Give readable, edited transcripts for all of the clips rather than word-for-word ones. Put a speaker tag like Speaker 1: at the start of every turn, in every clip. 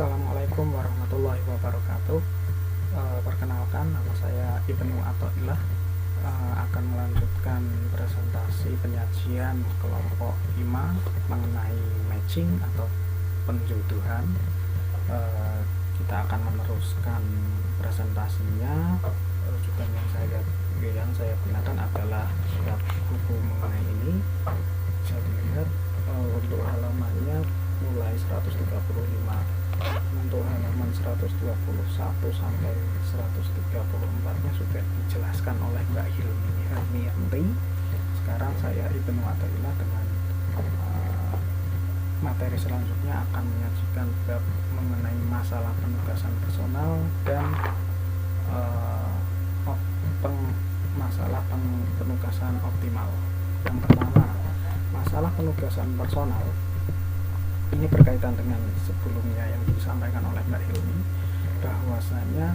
Speaker 1: Assalamualaikum warahmatullahi wabarakatuh. Perkenalkan, nama saya Ibnu Athaillah. Akan melanjutkan presentasi penyajian kelompok 5 mengenai matching atau penjodohan. Kita akan meneruskan presentasinya. Rujukan yang saya gunakan adalah surat buku mengenai ini. Bisa dilihat untuk halamannya mulai 135, untuk halaman 121 sampai 134 nya sudah dijelaskan oleh Mbak Hilmi Hermianti. Sekarang saya Ibnu Athaillah dengan materi selanjutnya akan menyajikan bab mengenai masalah penugasan personal dan masalah penugasan optimal. Yang pertama, masalah penugasan personal ini berkaitan dengan sebelumnya yang disampaikan oleh Mbak Hilmi, bahwasanya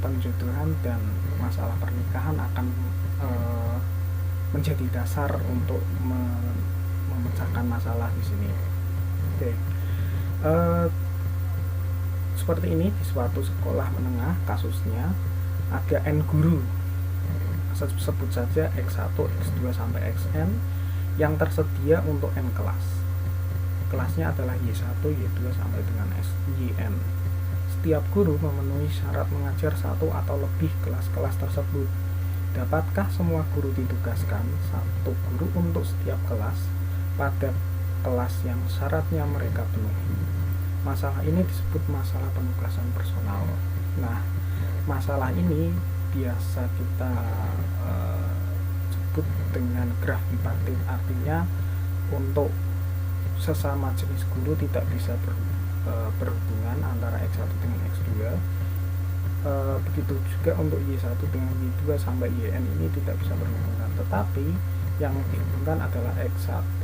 Speaker 1: penjodohan dan masalah pernikahan akan menjadi dasar untuk memecahkan masalah di sini. Oke. Seperti ini di suatu sekolah menengah, kasusnya ada N guru, sebut saja X1, X2 sampai Xn yang tersedia untuk N kelas. Kelasnya adalah Y1, Y2 sampai dengan YN. Setiap guru memenuhi syarat mengajar satu atau lebih kelas-kelas tersebut. Dapatkah semua guru ditugaskan satu guru untuk setiap kelas pada kelas yang syaratnya mereka penuhi? Masalah ini disebut masalah penugasan personal. Nah, masalah ini biasa kita sebut dengan graf bipartit, artinya untuk sesama jenis guru tidak bisa berhubungan antara X1 dengan X2. Begitu juga untuk Y1 dengan Y2 sampai YN ini tidak bisa berhubungan, tetapi yang dihubungkan adalah X1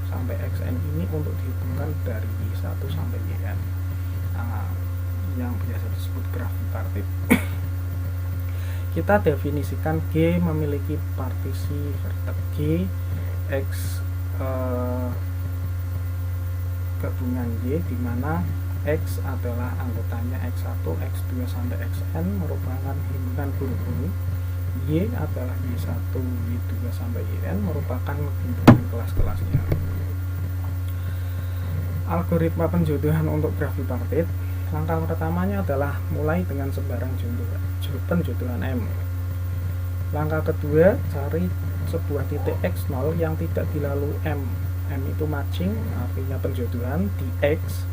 Speaker 1: sampai Xn ini untuk dihubungkan dari Y1 sampai YN, yang biasa disebut graf bipartit. Kita definisikan G memiliki partisi vertex G X gabungan Y, di mana X adalah anggotanya X1, X2 sampai Xn merupakan himpunan guru-guru, Y adalah Y1, Y2 sampai YN merupakan himpunan kelas-kelasnya. Algoritma penjodohan untuk graf bipartit. Langkah pertamanya adalah mulai dengan sembarang penjodohan M. Langkah kedua, cari sebuah titik X0 yang tidak dilalui M. M itu matching, artinya penjodohan di X.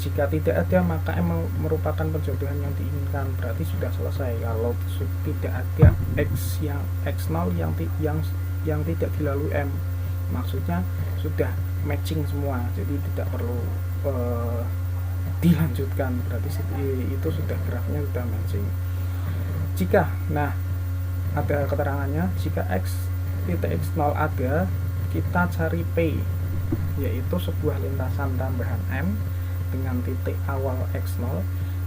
Speaker 1: Jika tidak ada, maka M merupakan penjodohan yang diinginkan, berarti sudah selesai. Kalau tidak ada X yang X0 yang tidak dilalui M, maksudnya sudah matching semua, jadi tidak perlu dilanjutkan, berarti itu sudah grafnya sudah matching. Jika ada keterangannya, jika X titik X0 ada, kita cari P, yaitu sebuah lintasan tambahan M dengan titik awal X0.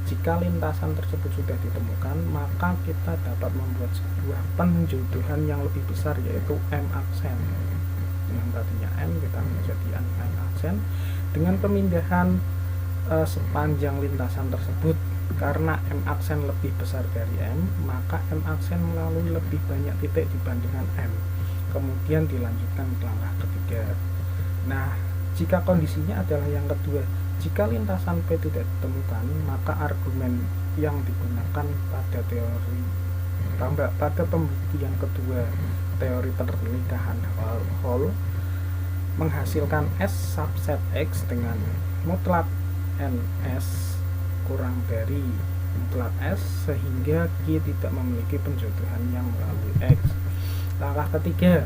Speaker 1: Jika lintasan tersebut sudah ditemukan, maka kita dapat membuat sebuah penjodohan yang lebih besar, yaitu M aksen. Yang tadinya M kita menjadi M aksen dengan pemindahan sepanjang lintasan tersebut. Karena M aksen lebih besar dari M, maka M aksen melalui lebih banyak titik dibandingkan M. Kemudian dilanjutkan ke langkah ketiga. Nah, jika kondisinya adalah yang kedua, jika lintasan P tidak ditemukan, maka argumen yang digunakan pada pembuktian kedua teori pernikahan Hall menghasilkan S subset X dengan mutlak NS kurang dari mutlak S, sehingga G tidak memiliki penjodohan yang melalui X. Langkah ketiga,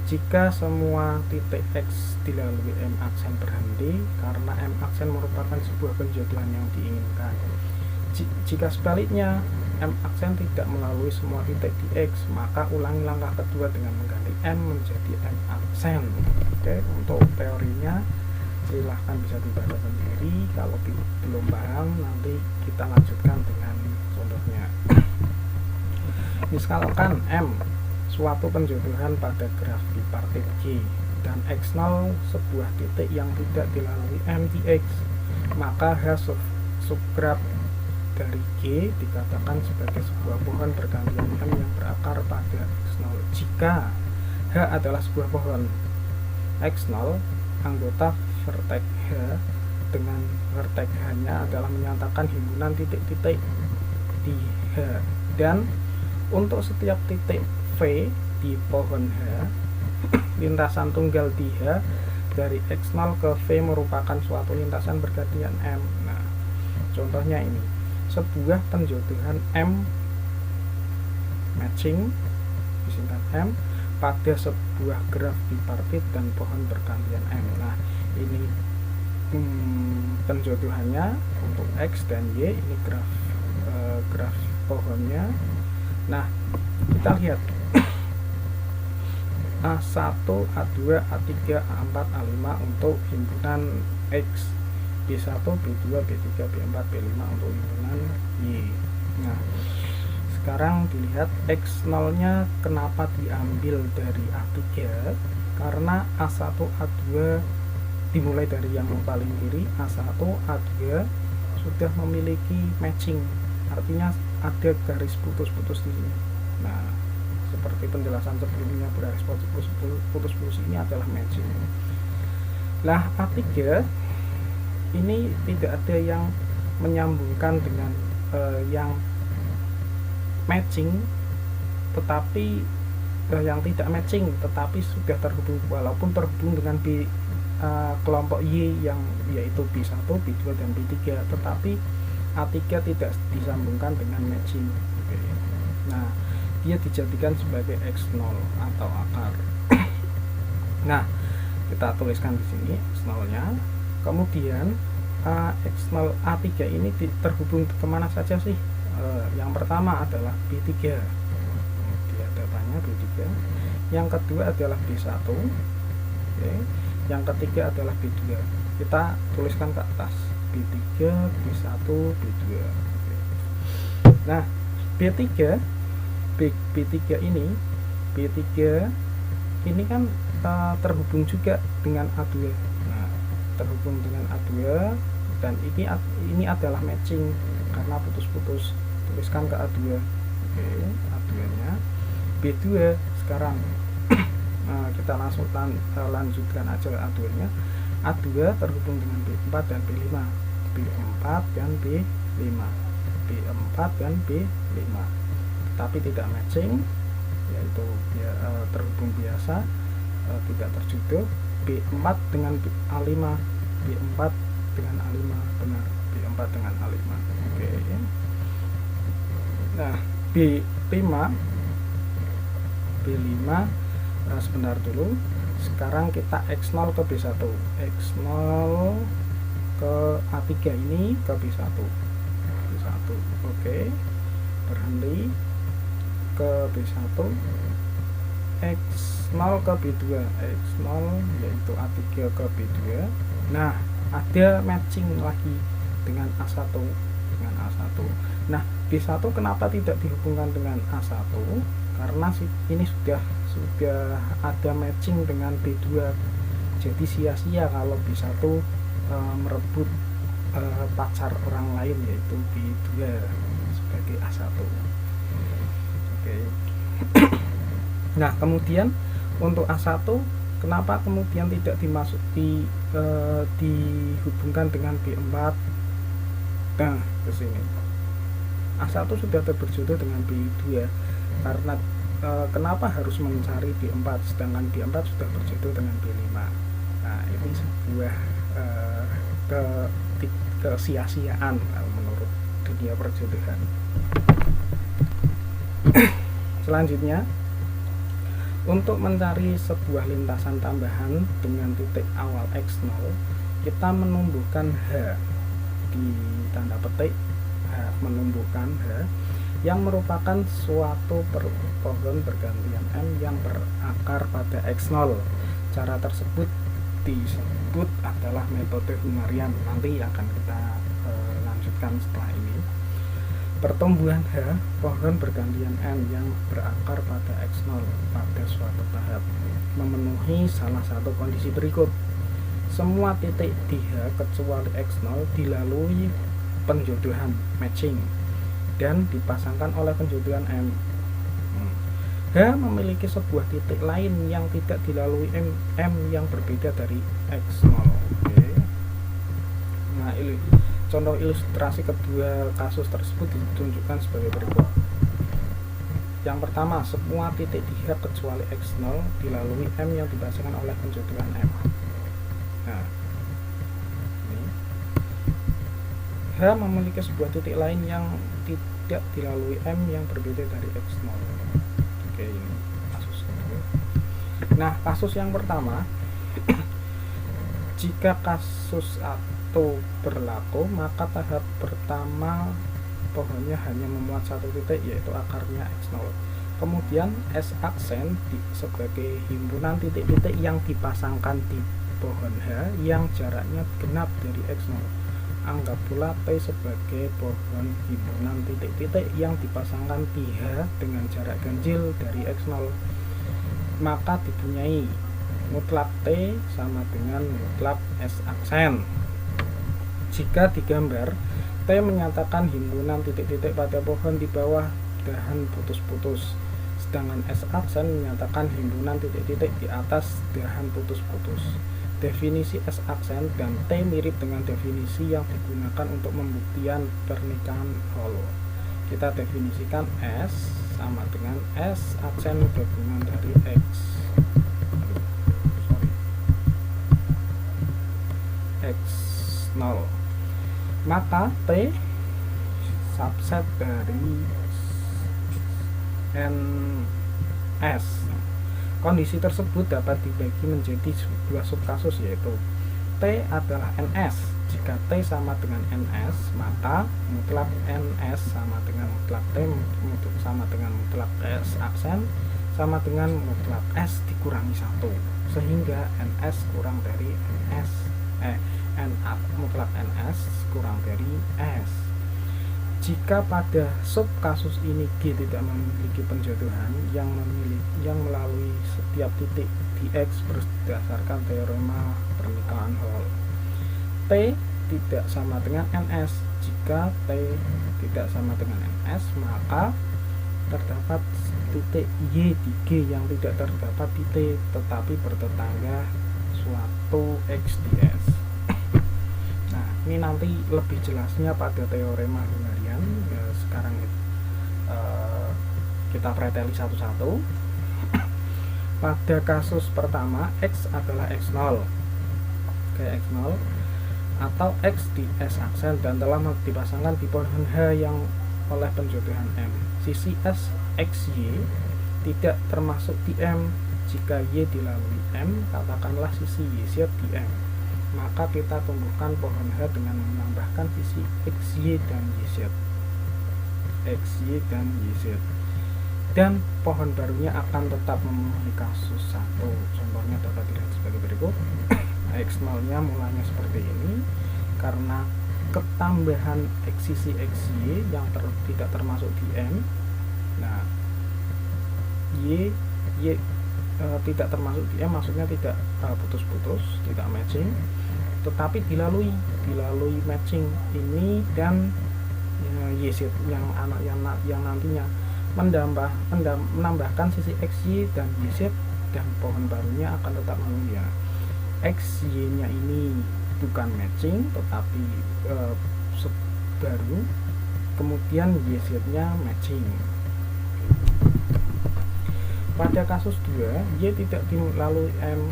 Speaker 1: jika semua titik X dilalui M aksen berhenti, karena M aksen merupakan sebuah penjodohan yang diinginkan. Jika sebaliknya M aksen tidak melalui semua titik di X, maka ulangi langkah kedua dengan mengganti M menjadi M aksen. Oke, untuk teorinya silahkan bisa dibaca sendiri. Kalau belum paham, nanti kita lanjutkan dengan contohnya. Misalkan M suatu penjodohan pada graf bipartit G dan X0 sebuah titik yang tidak dilalui M di X, maka H subgraf dari G dikatakan sebagai sebuah pohon bergantian M yang berakar pada X0 jika H adalah sebuah pohon X0, anggota vertex H dengan vertex H-nya adalah menyatakan himpunan titik-titik di H, dan untuk setiap titik V di pohon H, lintasan tunggal di H dari X0 ke V merupakan suatu lintasan bergantian M. Nah, contohnya ini, sebuah penjodohan M matching disingkat M pada sebuah graf bipartit dan pohon bergantian M. Nah, ini penjodohannya untuk X dan Y, ini graf pohonnya. Nah, kita lihat A1, A2, A3, A4, A5 untuk himpunan X, B1, B2, B3, B4, B5 untuk himpunan Y. Nah, sekarang dilihat X0 nya kenapa diambil dari A3, karena A1, A2 dimulai dari yang paling kiri, A1, A2 sudah memiliki matching, artinya ada garis putus-putus di sini. Nah, seperti penjelasan sebelumnya, garis putus-putus ini adalah matching. Nah, A3 ini tidak ada yang menyambungkan dengan yang matching, tetapi yang tidak matching tetapi sudah terhubung, walaupun terhubung dengan kelompok Y yang yaitu B1, B2 dan B3, tetapi A3 tidak disambungkan dengan matching. Oke. Nah, dia dijadikan sebagai X0 atau akar. Nah, kita tuliskan di sini X0-nya. Kemudian X0 A3 ini terhubung kemana saja sih? Yang pertama adalah B3, dia datanya B3. Yang kedua adalah B1, oke. Yang ketiga adalah B2. Kita tuliskan ke atas B3, B1, B2. Oke. Nah, B3 ini kan terhubung juga dengan A2. Nah, terhubung dengan A2 dan ini adalah matching karena putus-putus. Tuliskan ke A2. Oke, A2-nya. B2 sekarang kita langsung lanjutkan aja A2-nya. A2 terhubung dengan B4 dan B5, B4 dan B5, B4 dan B5, tapi tidak matching, yaitu terhubung biasa, tidak terjodoh. B4 dengan A5, B4 dengan A5, benar, B4 dengan A5. Oke. Nah, B5 sebentar dulu. Sekarang kita X0 ke B1, X0 ke A3 ini ke B1, oke, berhenti ke B1, X0 ke B2, X0 yaitu A3 ke B2. Nah, ada matching lagi dengan A1, Nah, B1 kenapa tidak dihubungkan dengan A1? Karena ini sudah ada matching dengan B2, jadi sia-sia kalau B1 merebut pacar orang lain, yaitu B2 sebagai A1. Oke. Nah, kemudian untuk A1 kenapa kemudian tidak dihubungkan dengan B4? Nah, ke sini A1 sudah berjodoh dengan B2, karena kenapa harus mencari B4 sedangkan B4 sudah berjodoh dengan B5. Nah, ini sebuah kesia-siaan menurut dunia perjodohan. Selanjutnya, untuk mencari sebuah lintasan tambahan dengan titik awal X0, kita menumbuhkan H di tanda petik, menumbuhkan H yang merupakan suatu pohon bergantian M yang berakar pada X0. Cara tersebut disebut adalah metode Hunarian. Nanti akan kita lanjutkan setelah ini. Pertumbuhan H, pohon bergantian M yang berakar pada X0 pada suatu tahap memenuhi salah satu kondisi berikut. Semua titik di H kecuali X0 dilalui penjodohan matching dan dipasangkan oleh penjodohan M. H memiliki sebuah titik lain yang tidak dilalui M yang berbeda dari X0. Oke. Nah, ini contoh ilustrasi kedua kasus tersebut ditunjukkan sebagai berikut. Yang pertama, semua titik di H kecuali X0 dilalui M yang dipasangkan oleh penjodohan M. Nah, ini. H memiliki sebuah titik lain yang tidak dilalui M yang berbeda dari X0. Oke, ini kasus kedua. Nah, kasus yang pertama, jika kasus atau berlaku, maka tahap pertama pohonnya hanya memuat satu titik, yaitu akarnya X0. Kemudian S aksen sebagai himpunan titik-titik yang dipasangkan di pohon H yang jaraknya genap dari X0. Anggap pula T sebagai pohon himpunan titik-titik yang dipasangkan di H dengan jarak ganjil dari X0. Maka dipunyai mutlak T sama dengan mutlak S aksen. Jika digambar, T menyatakan himpunan titik-titik pada pohon di bawah dahan putus-putus, sedangkan S aksen menyatakan himpunan titik-titik di atas dahan putus-putus. Definisi S aksen dan T mirip dengan definisi yang digunakan untuk pembuktian pernikahan holo. Kita definisikan S sama dengan S aksen gabungan dari X0. Maka T subset dari NS. Kondisi tersebut dapat dibagi menjadi dua subkasus, yaitu T adalah NS. Jika T sama dengan NS, maka mutlak NS sama dengan mutlak T sama dengan mutlak S aksen sama dengan mutlak S dikurangi 1, sehingga NS kurang dari mutlak NS kurang dari S. Jika pada subkasus ini G tidak memiliki penjodohan yang melalui setiap titik di X berdasarkan teorema pernikahan Hall, T tidak sama dengan NS. Jika T tidak sama dengan NS, maka terdapat titik Y di G yang tidak terdapat di T tetapi bertetangga suatu X di S. Nah, ini nanti lebih jelasnya pada teorema Hungarian. Ya, sekarang kita preteli satu-satu. Pada kasus pertama, X adalah X0, kayak X0 atau X di S aksen dan telah dipasangkan di pohon H yang oleh penjodohan M. Sisi S XY tidak termasuk di M. Jika Y dilalui M, katakanlah sisi YZ di M. Maka kita tumbuhkan pohon H dengan menambahkan sisi XY dan YZ. XY dan YZ. Dan pohon barunya akan tetap memenuhi kasus 1. Contohnya dapat dilihat sebagai berikut. X0-nya mulanya seperti ini karena ketambahan sisi XY yang tidak termasuk di M. Nah, Y tidak termasuk di M, maksudnya tidak putus-putus, tidak matching, tetapi dilalui matching ini dan YZ yang nantinya menambahkan sisi XY dan YZ, dan pohon barunya akan tetap memenuhi. XY-nya ini bukan matching tetapi baru, kemudian YZ-nya matching. Pada kasus 2, Y tidak dilalui M.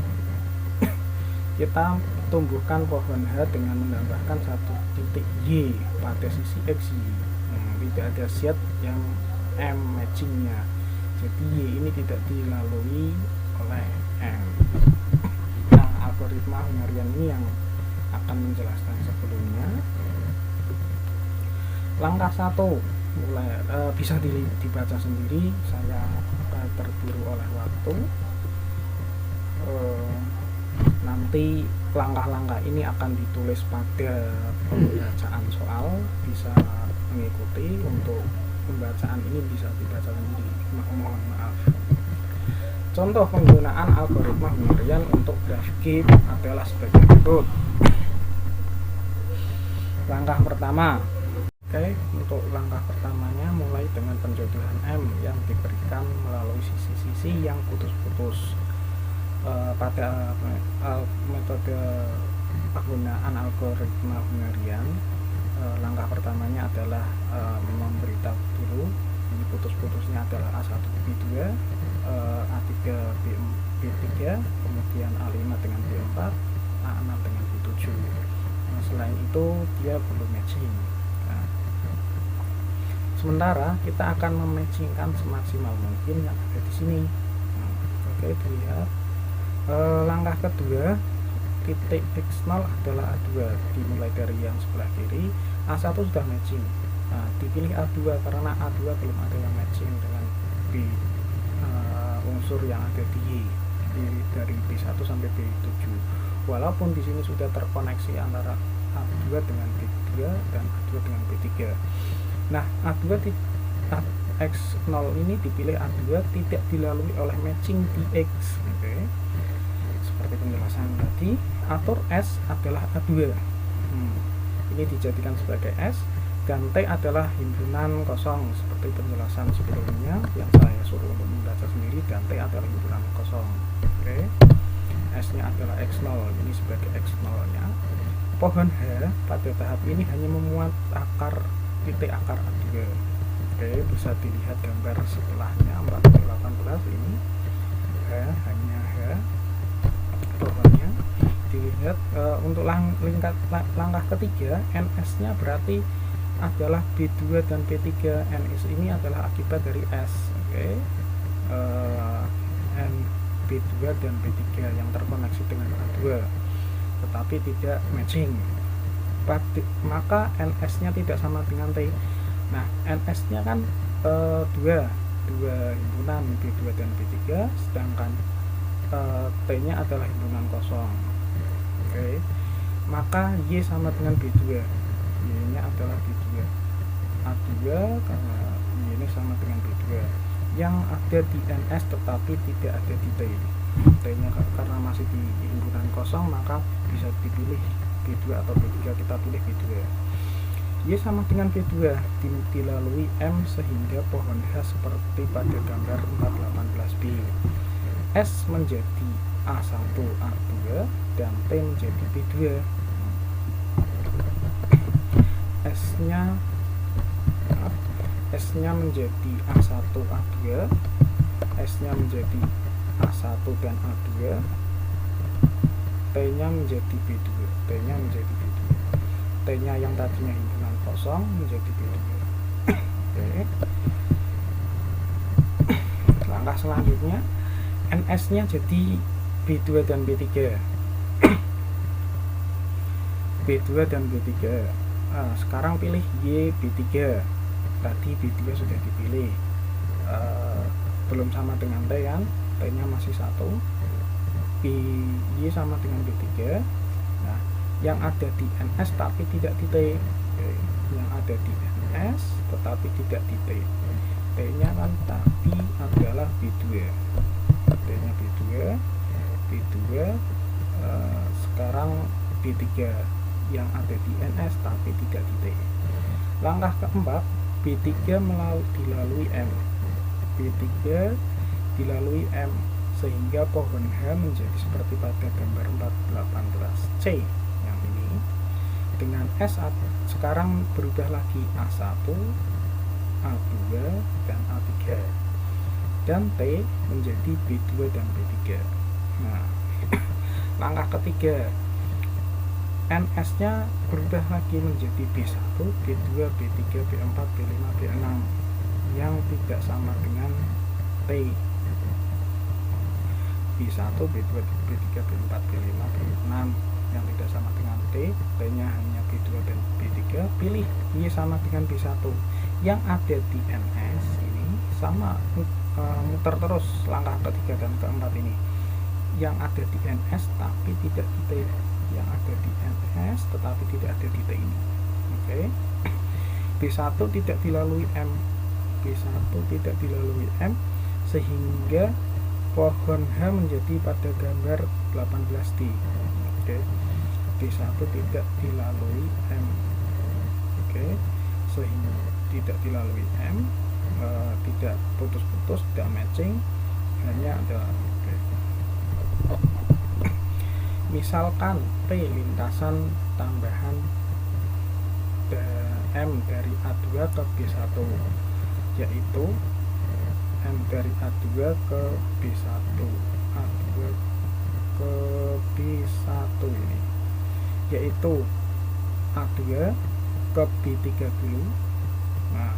Speaker 1: Kita tumbuhkan pohon H dengan menambahkan satu titik Y pada sisi XY. Tidak ada Z yang M matchingnya, jadi Y ini tidak dilalui oleh M. Nah, algoritma Hungarian ini yang akan menjelaskan sebelumnya. Langkah 1 mulai bisa dibaca sendiri, saya terburu oleh waktu. Nanti langkah-langkah ini akan ditulis pada pembacaan soal, bisa mengikuti. Untuk pembacaan ini bisa dibaca sendiri, mohon maaf. Contoh penggunaan algoritma Hungarian untuk graf G adalah sebagai berikut. Langkah pertama, Oke, untuk langkah pertamanya mulai dengan penjodohan M yang diberikan melalui sisi-sisi yang putus-putus. Pada metode penggunaan algoritma Hungarian, langkah pertamanya adalah memberitahu dulu ini putus-putusnya adalah A1 B2, A3 B3, kemudian A5 dengan B4, A6 dengan B7. Nah, selain itu dia belum matching. Nah, sementara kita akan mematchingkan semaksimal mungkin yang ada di sini. Nah, oke, dilihat. Langkah kedua, titik X0 adalah A2, dimulai dari yang sebelah kiri. A1 sudah matching. Nah, dipilih A2 karena A2 belum ada yang matching dengan B unsur yang ada di Y, dari B1 sampai B7. Walaupun di sini sudah terkoneksi antara A2 dengan B2 dan A2 dengan B3. Nah, A2 X0 ini dipilih A2 tidak dilalui oleh matching di X. Oke. Seperti penjelasan tadi, atur S adalah A2. Ini dijadikan sebagai S, dan T adalah himpunan kosong seperti penjelasan sebelumnya yang saya suruh untuk membaca sendiri, dan T adalah himpunan kosong. Oke. S nya adalah X0, ini sebagai X0 nya. Pohon H pada tahap ini hanya memuat titik akar A2. Oke, bisa dilihat gambar setelahnya 418 ini. H, hanya H pohonnya. Dilihat untuk langkah ketiga, NS nya berarti adalah B2 dan B3. NS ini adalah akibat dari S. Oke. B2 dan B3 yang terkoneksi dengan A2 tetapi tidak matching, maka NS nya tidak sama dengan T. Nah, NS nya kan dua himpunan B2 dan B3, sedangkan T nya adalah himpunan kosong. Oke. Maka Y sama dengan B2, Y nya adalah B2, A2 karena Y ini sama dengan B2 yang ada di NS tetapi tidak ada di T. T nya karena masih di himpunan kosong, maka bisa dipilih B2 atau B3, kita pilih B2. Y sama dengan B2 dilalui M sehingga pohon H seperti pada gambar 418b. S menjadi A1 A2 dan T menjadi B2. S nya menjadi A1 A2, S nya menjadi A1 dan A2, T nya menjadi B2, T nya menjadi B2, T nya yang tadinya himpunan kosong menjadi B2. Oke. Langkah selanjutnya, NS nya jadi B2 dan B3. B2 dan B3. Nah, sekarang pilih Y B3. Tadi B2 sudah dipilih, belum sama dengan T kan, T nya masih 1, Y sama dengan B3. Nah, yang ada di NS tapi tidak di T. Yang ada di NS tetapi tidak di T. T nya kan tadi adalah B2, T nya B2, sekarang B3 yang ada di NS tapi tidak di T. Langkah keempat, B3 dilalui M, B3 dilalui M sehingga pohon H menjadi seperti pada gambar 418c yang ini. Dengan S sekarang berubah lagi A1, A2 dan A3, dan T menjadi B2 dan B3. Nah, langkah ketiga, NS nya berubah lagi menjadi B1, B2, B3, B4, B5, B6 yang tidak sama dengan T. B1, B2, B3, B4, B5, B6 yang tidak sama dengan T. T nya hanya B2 dan B3. Pilih Y sama dengan B1. Yang ada di NS ini sama, muter terus langkah ketiga dan keempat ini. Yang ada di NS tapi tidak di T, yang ada di NS tetapi tidak ada di T ini. Oke. B1 tidak dilalui M, B1 tidak dilalui M sehingga pohon H menjadi pada gambar 18D. Oke. B1 tidak dilalui M. Oke. sehingga tidak dilalui M, tidak putus-putus, tidak matching, hanya ada oke. Misalkan P lintasan tambahan M dari A2 ke B1, yaitu M dari A2 ke B1, A2 ke B1 ini, yaitu A2 ke B3 dulu, nah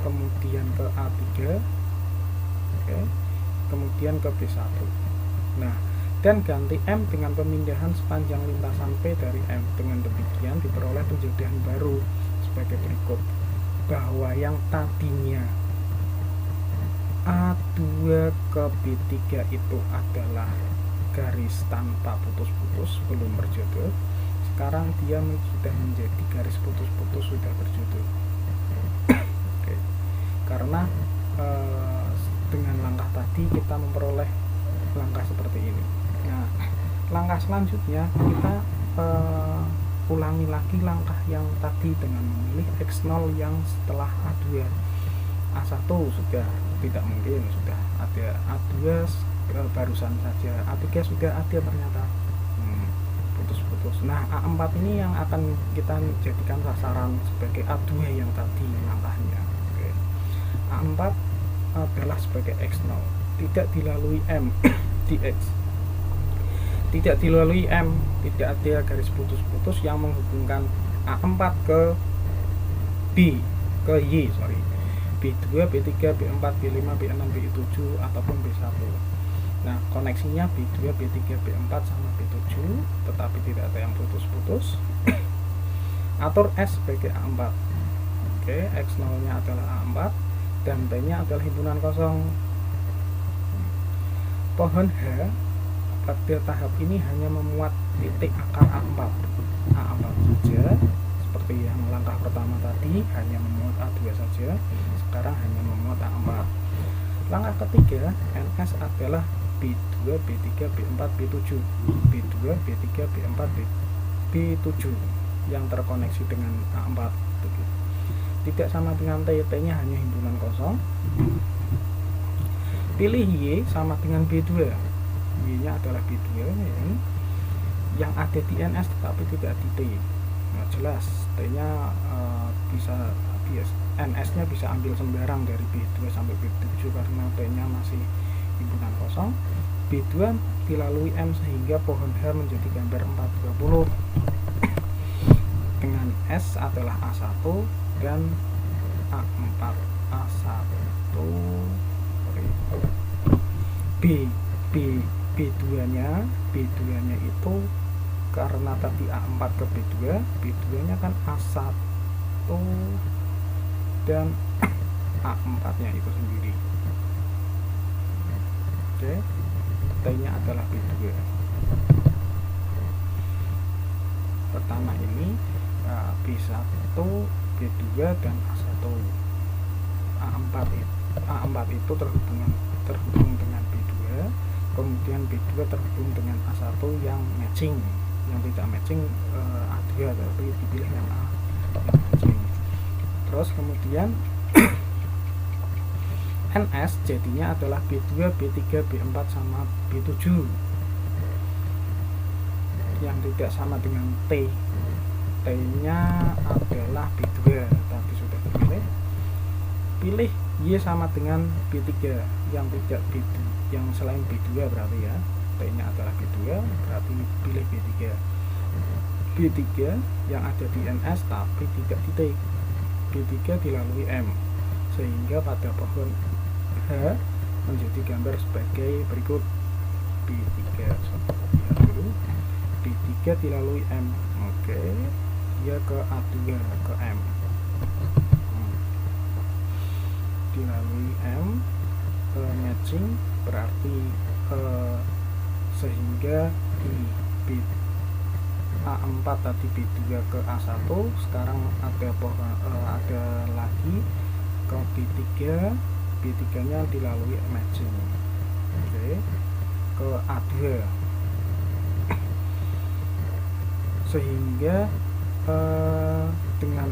Speaker 1: kemudian ke A3, oke, kemudian ke B1. Nah, dan ganti M dengan pemindahan sepanjang lintasan P dari M. Dengan demikian diperoleh penjodohan baru sebagai berikut, bahwa yang tadinya A2 ke B3 itu adalah garis tanpa putus-putus, belum berjodoh. Sekarang dia sudah menjadi garis putus-putus, sudah berjodoh. Oke. Karena dengan langkah tadi kita memperoleh langkah seperti ini. Nah, langkah selanjutnya kita ulangi lagi langkah yang tadi dengan memilih X0 yang setelah A2. A1 sudah tidak mungkin, sudah ada A2 barusan saja, A3 sudah ada ternyata putus-putus. Nah, A4 ini yang akan kita jadikan sasaran sebagai A2 yang tadi langkahnya. Oke. A4 adalah sebagai X0, tidak dilalui M di X, tidak dilalui M, tidak ada garis putus-putus yang menghubungkan A4 ke B, ke Y, B2, B3, B4, B5, B6, B7 ataupun B1. Nah, koneksinya B2, B3, B4 sama B7, tetapi tidak ada yang putus-putus. Atur S sebagai A4. Oke, X0 nya adalah A4 dan T nya adalah himpunan kosong. Pohon H pada tahap ini hanya memuat titik akar A4 saja, seperti yang langkah pertama tadi hanya memuat A2 saja, sekarang hanya memuat A4. Langkah ketiga, NS adalah B2, B3, B4, B7, B2, B3, B4, B7 yang terkoneksi dengan A4. Tidak sama dengan T, T-nya hanya himpunan kosong. Pilih Y sama dengan B2, Y-nya adalah B2 ini, yang ada di NS tetapi tidak di T. Nah, jelas T-nya bisa NS-nya bisa ambil sembarang dari B2 sampai B7 karena T-nya masih himpunan kosong. B2 dilalui M sehingga pohon H menjadi gambar 420 dengan S adalah A1 dan A4. A1 B2 nya itu karena tadi A4 ke B2 nya kan A1 dan A4 nya itu sendiri. Oke, T nya adalah B2. Pertama ini B1, B2 dan A1. A4 itu terhubung dengan B2, kemudian B2 terhubung dengan A1 yang matching. Yang tidak matching A2, tapi dipilih yang A yang matching. Terus kemudian NS jadinya adalah B2, B3, B4 sama B7 yang tidak sama dengan T. T nya adalah B2, tadi sudah dipilih. Pilih Y sama dengan B3 yang tidak B2, yang selain B2 berarti ya, T nya adalah B2, berarti pilih B3. B3 yang ada di NS tapi tidak di T. B3 dilalui M sehingga pada pohon H menjadi gambar sebagai berikut. B3 lihat dulu, B3 dilalui M, oke, dia ke A2 ke M, dilalui M, matching berarti sehingga di A4 tadi B2 ke A1, sekarang ada lagi ke B3 nya dilalui matching, oke, ke A2 sehingga dengan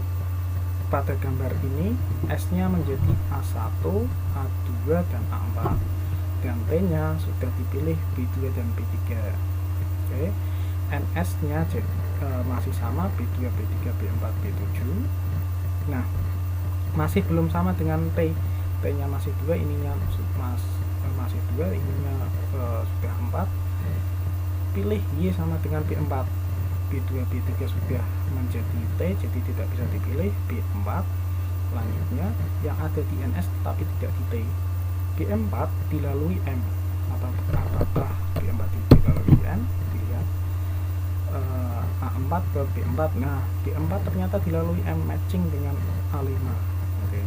Speaker 1: pada gambar ini S-nya menjadi A1, A2, dan A4, dan T-nya sudah dipilih B2 dan B3. Oke, NS-nya masih sama B2, B3, B4, B7. Nah, masih belum sama dengan T. T-nya masih 2, ininya masih 2, ininya sudah 4. Pilih Y sama dengan B4. B2, B3 sudah menjadi T, jadi tidak bisa dipilih. B4, selanjutnya yang ada di NS tapi tidak di T. B4 dilalui M. Apakah B4 dilalui M? Dilihat A4 ke B4. Nah, B4 ternyata dilalui M, matching dengan A5. Oke.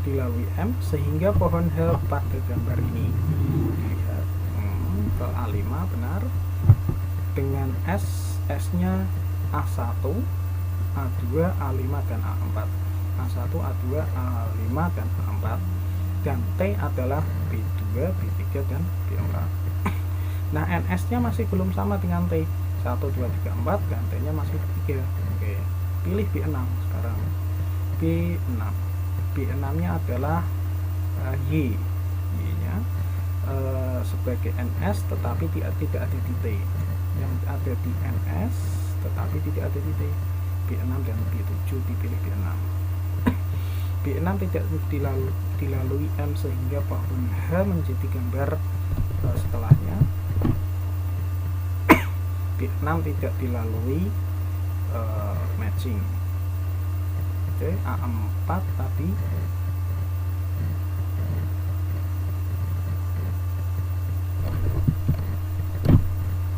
Speaker 1: Dilalui M, sehingga pohon H pada gambar ini dilihat ke A5, benar, dengan S-nya A1, A2, A5, dan A4. A1, A2, A5, dan A4, dan T adalah B2, B3, dan B4. Nah, NS-nya masih belum sama dengan T, 1, 2, 3, 4, dan T-nya masih 3. Oke, pilih B6 sekarang. B6, B6-nya adalah Y nya sebagai NS tetapi tidak ada di T, yang ada di NS tetapi tidak ada di T. B6 dan B7 dipilih B6. B6 tidak dilalui M, sehingga pohon H menjadi gambar setelahnya. B6 tidak dilalui matching. Oke, A4 tadi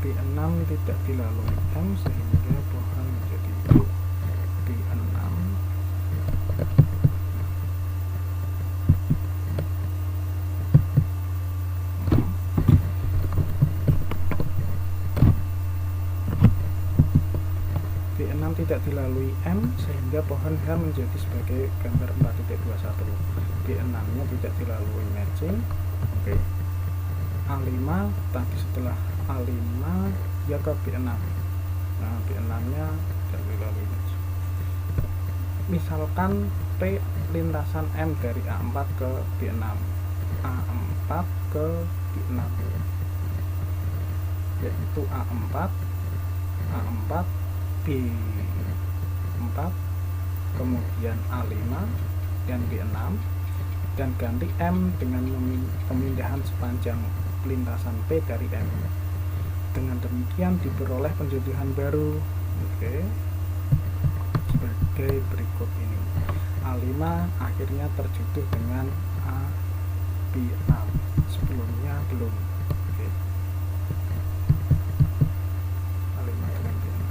Speaker 1: B6 tidak dilalui M, sehingga pohon menjadi B6. B6 tidak dilalui M, sehingga pohon H menjadi sebagai gambar 4.21. B6-nya tidak dilalui matching. Oke. A5 tadi setelah A5 ya ke B6. Nah, B6-nya tidak dilalui matching. Misalkan P lintasan M dari A4 ke B6, A4 ke B6, yaitu A4, B4, kemudian A5 dan B6, dan ganti M dengan pemindahan sepanjang lintasan P dari M. Dengan demikian diperoleh penjodohan baru. Oke, sebagai berikut ini. A5 akhirnya terjodoh dengan A B6, sebelumnya belum. Oke, A5 dengan B6.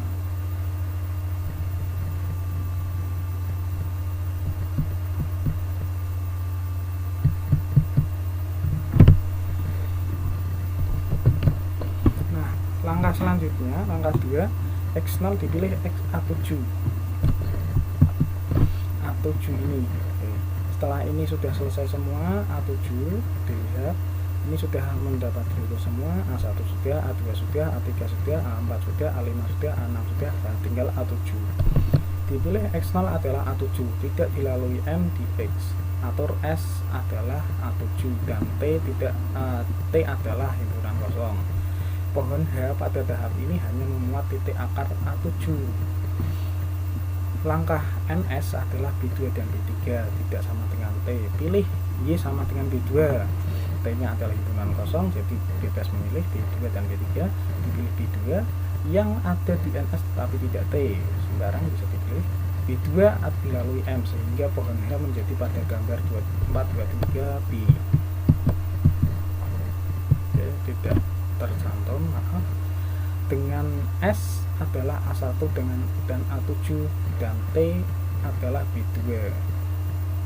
Speaker 1: Langkah selanjutnya, langkah 2, X0 dipilih X A7. A7 ini. Oke. Setelah ini sudah selesai semua, A7 dilihat ini sudah mendapat dulu semua. A1 sudah, A2 sudah, A3 sudah, A4 sudah, A5 sudah, A6 sudah, dan tinggal A7. Dipilih X0 adalah A7, tidak dilalui M di X. Atur S adalah A7 dan T adalah himpunan kosong. Pohon H pada tahap ini hanya memuat titik akar A7. Langkah NS adalah B2 dan B3, tidak sama dengan T. Pilih Y sama dengan B2. T-nya adalah himpunan kosong, jadi bebas memilih B2 dan B3. Dipilih B2 yang ada di NS tapi tidak T. Sembarang bisa dipilih. B2 dilalui M, sehingga pohon H menjadi pada gambar 2423 B. Oke, tidak tercantum, maaf. Dengan S adalah A1 dan A7, dan T adalah B2.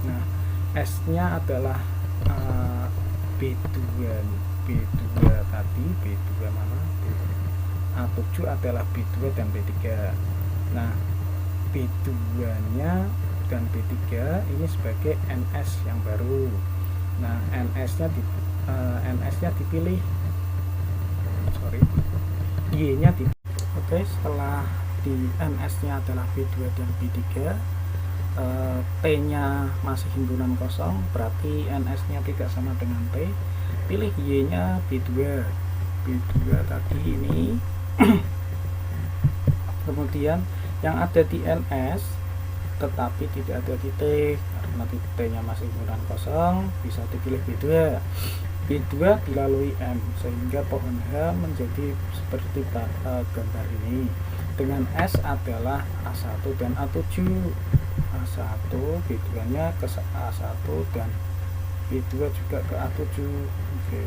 Speaker 1: Nah, S-nya adalah B2 tadi, B2 mana? A7 adalah B2 dan B3. Nah, B2-nya dan B3 ini sebagai NS yang baru. Nah, NS-nya dipilih Y nya tidak. Oke, setelah di NS nya adalah B2 dan B3, T nya masih himpunan kosong, berarti NS nya tidak sama dengan T. Pilih Y nya B2 tadi ini. Kemudian yang ada di NS tetapi tidak ada di T, karena T nya masih himpunan kosong, bisa dipilih B2 dilalui M, sehingga pohon H menjadi seperti gambar ini, dengan S adalah A1 dan A7. A1, B2 nya ke A1 dan B2 juga ke A7. Oke.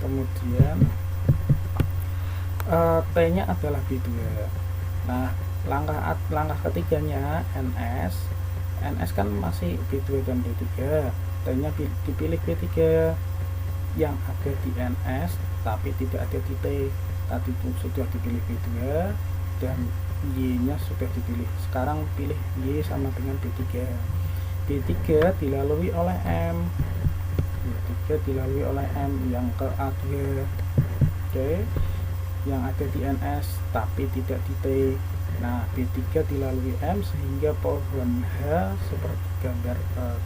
Speaker 1: Kemudian T nya adalah B2. Nah, langkah ketiganya NS kan masih B2 dan B3, T nya dipilih B3 yang ada di NS tapi tidak ada di T. Tadi itu sudah dipilih B2 dan Y nya sudah dipilih, sekarang pilih Y sama dengan B3 dilalui oleh M, yang ke A2. Oke, yang ada di NS tapi tidak di T. Nah, B3 dilalui M, sehingga pohon H seperti gambar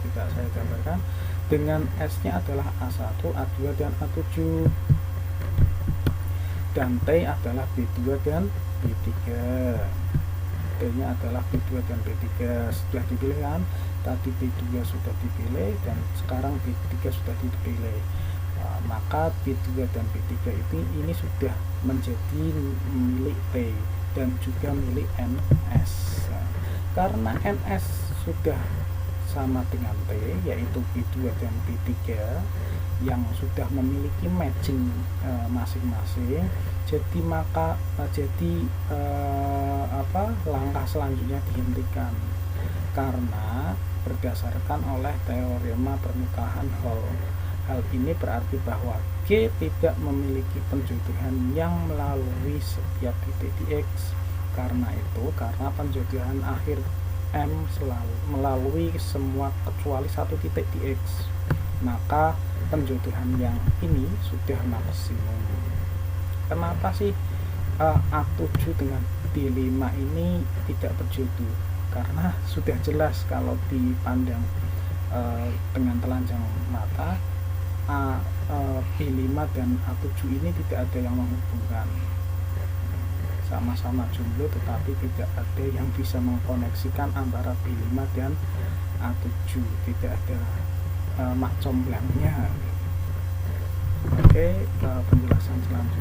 Speaker 1: tidak saya gambarkan, dengan S nya adalah A1, A2 dan A7, dan T adalah B2 dan B3. T nya adalah B2 dan B3 sudah dipilih kan, tadi B2 sudah dipilih dan sekarang B3 sudah dipilih. Maka B2 dan B3 ini sudah menjadi milik T dan juga milik NS. Karena NS sudah sama dengan T, yaitu B2 dan B3 yang sudah memiliki matching masing-masing, jadi langkah selanjutnya dihentikan karena berdasarkan oleh teorema permukaan Hall. Hal ini berarti bahwa G tidak memiliki penjodohan yang melalui setiap titik di X. Karena penjodohan akhir M selalu melalui semua kecuali satu titik di X, maka penjodohan yang ini sudah maksimum. Kenapa sih A7 dengan B5 ini tidak berjodoh? Karena sudah jelas kalau dipandang dengan telanjang mata, B5 dan A7 ini tidak ada yang menghubungkan, sama-sama jomblo tetapi tidak ada yang bisa mengkoneksikan antara B5 dan A7, tidak ada mak comblangnya. Oke, penjelasan selanjutnya.